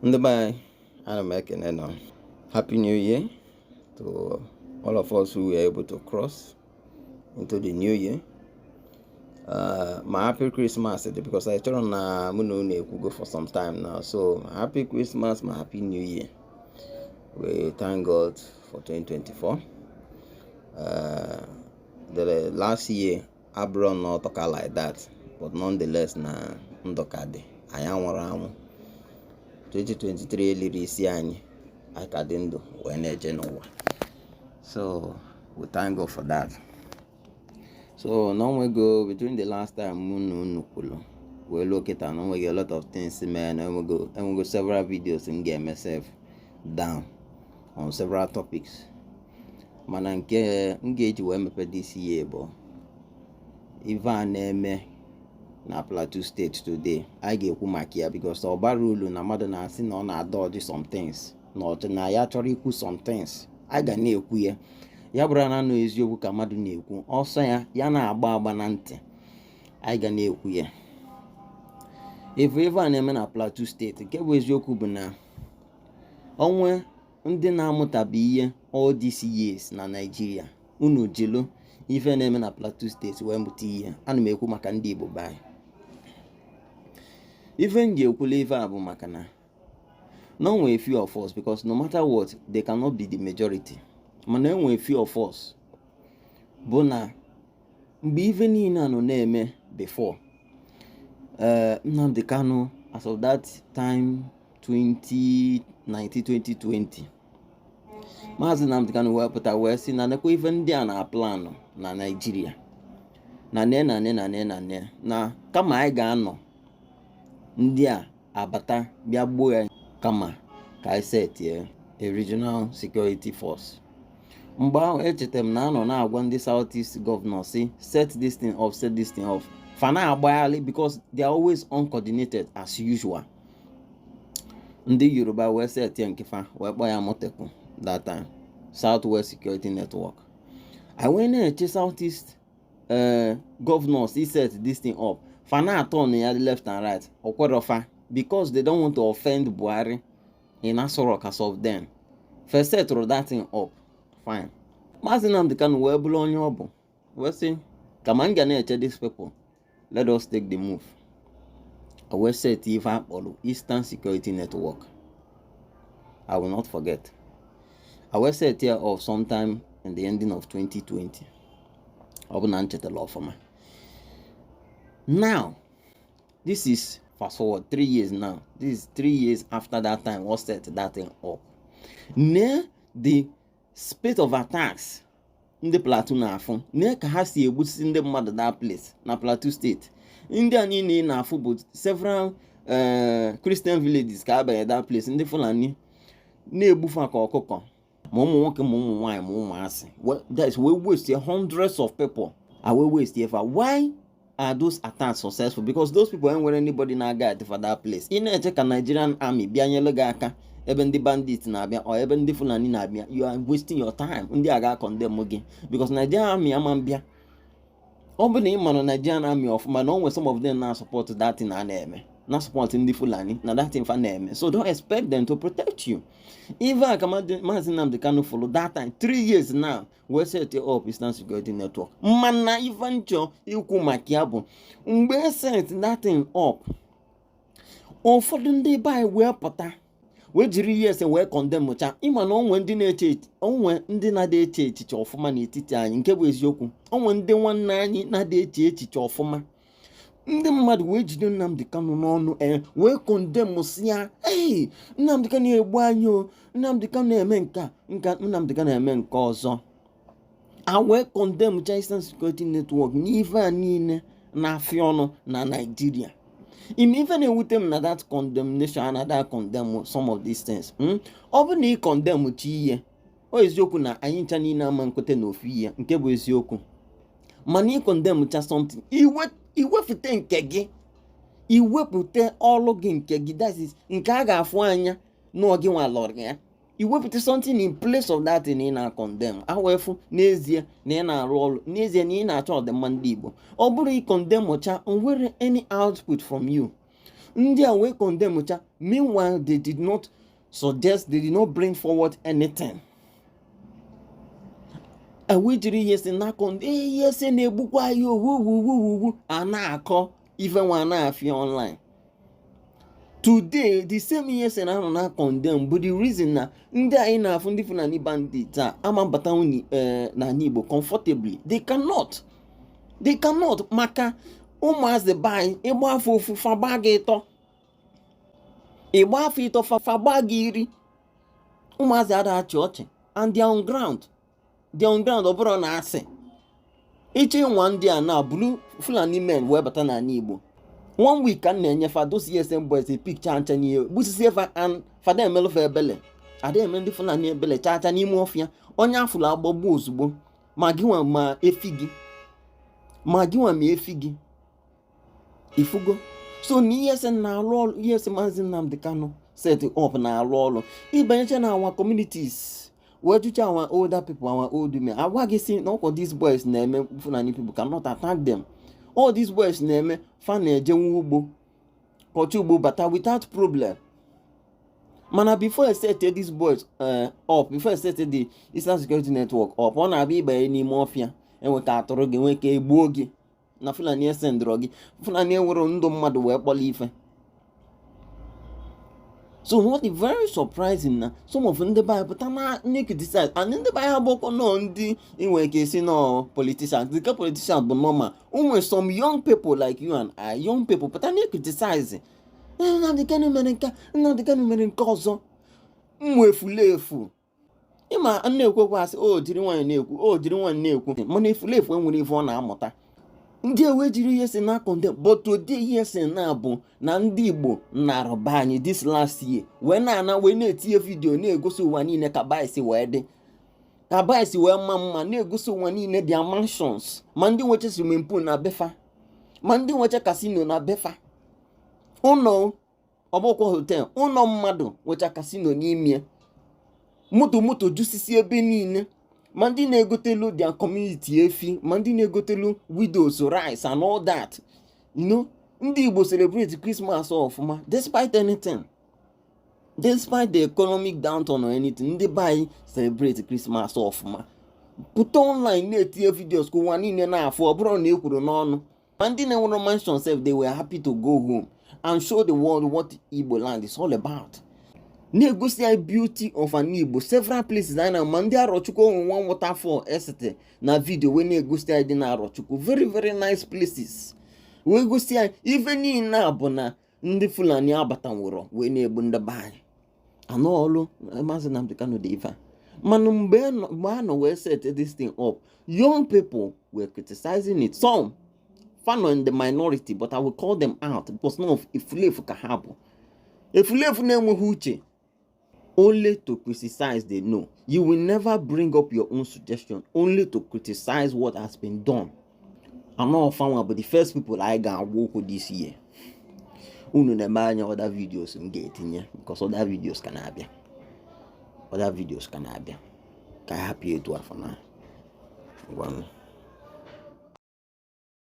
Bye. I'm making it now. Happy New Year to all of us who were able to cross into the new year. My happy Christmas because I turn on go for some time now. So happy Christmas, my happy New Year. We thank God for 2024. The last year I brought not talk like that, but nonetheless na ndokade. I am around 2023 eliri isi anyị aka dị ndụ wee na-eje n'ụwa. So we thank God for that. So now we go between the last time we look at and we get a lot of things, man, and we go several videos and get myself down on several topics. Man, engage with me this year, but even na Plateau State today, I get Kumakia because Obarulu na Madonna sin on a dodge some things. Not na actually some things. I got near queer. Yabrana no is you kamadu neku. Also, yana ababa nante. I got near queer. If we ever name na Plateau State, get with your kubuna. Onwe ndị na-amụtabi all these years na Nigeria. Unu jelo ife name na Plateau State wee mụta ihe. Ana m ekwu maka ndị Igbo bai. Even the Okuleva Abu Makana. No way few of us, because no matter what, they cannot be the majority. But no way few of us. Bona be even in an name before. Nnamdi Kanu, as of that time 2019-2020. Maazi Nnamdi Kanu were put away sin and even there na plan na Nigeria. Na kama I gano. Ndị a abata bịa gbuo ya kama ka I set a regional security force. Mgbe ahụ echetara m na anọ na-agwa ndị Southeast governors say set this thing off. Fana agbaghali because they are always uncoordinated as usual. Ndị Yoruba wee set ya nkefa wee kpọọ ya Moteku that time Southwest Security Network. I went na-eche Southeast governors he set this thing up. Fana turn the left and right okwerofa because they don't want to offend Buhari in Asorok as of then. First set that thing up. Fine. Maazi Nnamdi Kanu wee bụrụ onye ọ bụ. We say, kama m ga na-eche these people, let us take the move. I will set ife akpọrọ Eastern Security Network. I will not forget. I will set here of sometime in the ending of 2020. Ọ bụ na nchetala ọfụma. Now, this is fast forward 3 years now. This is 3 years after that time was set that thing up. Near the spate of attacks in the Plateau na afọ, near ka ha si egbusi ndị mmadụ that place na Plateau State. Ndị niile na afọ but several Christian villages ka abanye that place. Ndị Fulani na-egbufa ka ọkụkọ. Ma ụmụ nwoke ma ụmụ nwaanyị ma ụmụasị. That is we waste hundreds of people. I will waste here. Why are those attacks successful? Because those people ain't wearing anybody na guide for that place. In a check a Nigerian army, bianyele gaka, even the bandits na bia, or even the Fulani na bia, you are wasting your time. Undi aga condemn again. Because Nigerian army amambia. Obini man Nigerian army of man, always some of them now support that in an name. Not supporting the Fulani, na that in name. So don't expect them to protect you. Even Maazi Nnamdi Kanu follow that time 3 years now. We set up Eastern Security Network. Mana even cho ikwu makiabo. Mgbe set that thing up. Ụfọdụ ndị bai wee pụta. We jiri yes and we condemn mucha. Ima na onwe ndị na-eche onwe ndị na-ade eche echiche ọfụma n'etiti anyị nke bụ eziokwu. Onwe ndị nwanne anyị na-ade eche echiche ọfụma. Ndị mmadụ wee jide Nnamdi Kanu n'ọnụ wee condemn si ya, hey, Nnamdi Kanu egbu anyị o, Nnamdi Kanu eme nka Nnamdi Kanu eme nke ọzọ. A wee condemn Eastern Security Network n'ife a niile na-afịa ọnụ na Nigeria. Even ewute m na that condemnation and that condemn some of these things. Ọ bụ na ị condemn chi ihe, o eziokwu na anyị ncha niile ama nkwete n'ofu ihe nke bụ eziokwu. Mana ị condemn cha something, iwepụta nke gị, iwepụta ọlụ gị nke gị, that is nke a ga-afụ anya n'oge nwa lọrọ ya. Iwepụta something in place of that thing ị na-condemn. Awefu n'ezie na ị na-arụ ọrụ, n'ezie na ị na-achọ ọdịmma ndị Igbo. Ọ bụrụ ị condemn cha, o nwere any output from you. India we condemn cha. Meanwhile, they did not suggest, they did not bring forward anything. And we did yes in Nakon, yes, in a book, why you woo, and even one half online. Today, the same years and I don't not condemn, but the reason na ndị anyị na-afụ ndị Fulani bandits ama mbata na Igbo comfortably. They cannot maka ụmụazị bai ịgba afọ ofu fagba gị ịtọ, ịgba afọ ịtọ fagba gị iri. Ụmụazị ada achị ọchị and they are on ground ọ bụrụ na asị ịchị nwa ndị a na bulu Fulani men wee bata na Igbo. 1 week ka na-enyefa those ESM boys a picture ancha n'ihe gbusisi efa and fada emelufa ebele ada eme ndị Fulani ebele chacha n'ime ọfịa onye afụla agbagbu ozugbo ma gịnwa ma efi gị ifugo. So na ESM na-alụ ọrụ, ESM Maazi Nnamdi Kanu set up na-alụ ọrụ ibanyecha na our communities wee jụcha our older people, our old women. Agwa gị si na ọkwa these boys na-eme Fulani people cannot attack them. All these boys na-eme fa na-eje nwa ugbo kọcha ugbo bata without problem. Mana before I set these boys up, before I set the Eastern Security Network up, ọ na-abịa ịbanye n'ime ọfịa enwe ka atụrụ gị nwee ka egbuo gị na Fulani esendịrọ gị. Fulani ewere ndụ mmadụ wee kpọrọ ife. So what is very surprising na some of ndị be pụta na criticize and ndị be ha bụkwa nọ ndị inwe ka esi nọ politicians. The politicians bụ normal. Onwe some young people like you and I, young people pụta na criticize. Nnamdi Kanu mere nke ọzọ. Efulefu. Ịma na-ekwekwa asị jiri nwaanyị na-ekwu, jiri nwaanyị na-ekwu. Mana efulefu enwere ife ọ na-amụta. Ndị ewe jiri ihe si na condemn, but today ihe si na bụ na ndị Igbo na-arụba anyị this last year wee na-etinye vidio na-egosi ụwa niile ka baisi wee dị, ka baisi wee mma na-egosi ụwa niile their mansions, ma ndị nweche swimming pool na befa, ma ndị nweche casino na befa, ụlọ ọbụkwa hotel, ụlọ mmadụ nwecha casino n'ime, moto jusisi ebe niile. Ma ndị na-egotelu their community efi, ma ndị na-egotelu widows rice and all that. You know, ndị Igbo celebrate Christmas ọfụma despite anything, despite the economic downturn or anything. Ndị be celebrate Christmas ọfụma, put online na-etinye videos ka ụwa niile na-afụ ọ bụrụ na ekwuru n'ọnụ. Ma ndị na-enwere mansion self, they were happy to go home and show the world what Igbo land is all about. Na-egosi beauty of an Igbo several places anyị na ma ndị Arochukwu onwe one waterfall esete na video wee na-egosi anyị dị na Arochukwu, very very nice places. Wee gosi anyị ife niile bụ na ndị Fulani abatanwụrụ wee na-egbu ndị be anyị. Anọ ọlụ Maazi Nnamdi Kanu dị ife. Mana mgbe a nọ wee set this thing up, young people were criticizing it. Some fan in the minority, but I will call them out because none of efulefu ka ha bụ. Efulefu na-enweghị uche. Only to criticize they know. You will never bring up your own suggestion, only to criticize what has been done. I'm not a fan, but the first people I got work with this year. Uno na manya other videos in getting here because other videos can happen. Other videos can happen. Can happy to have for now.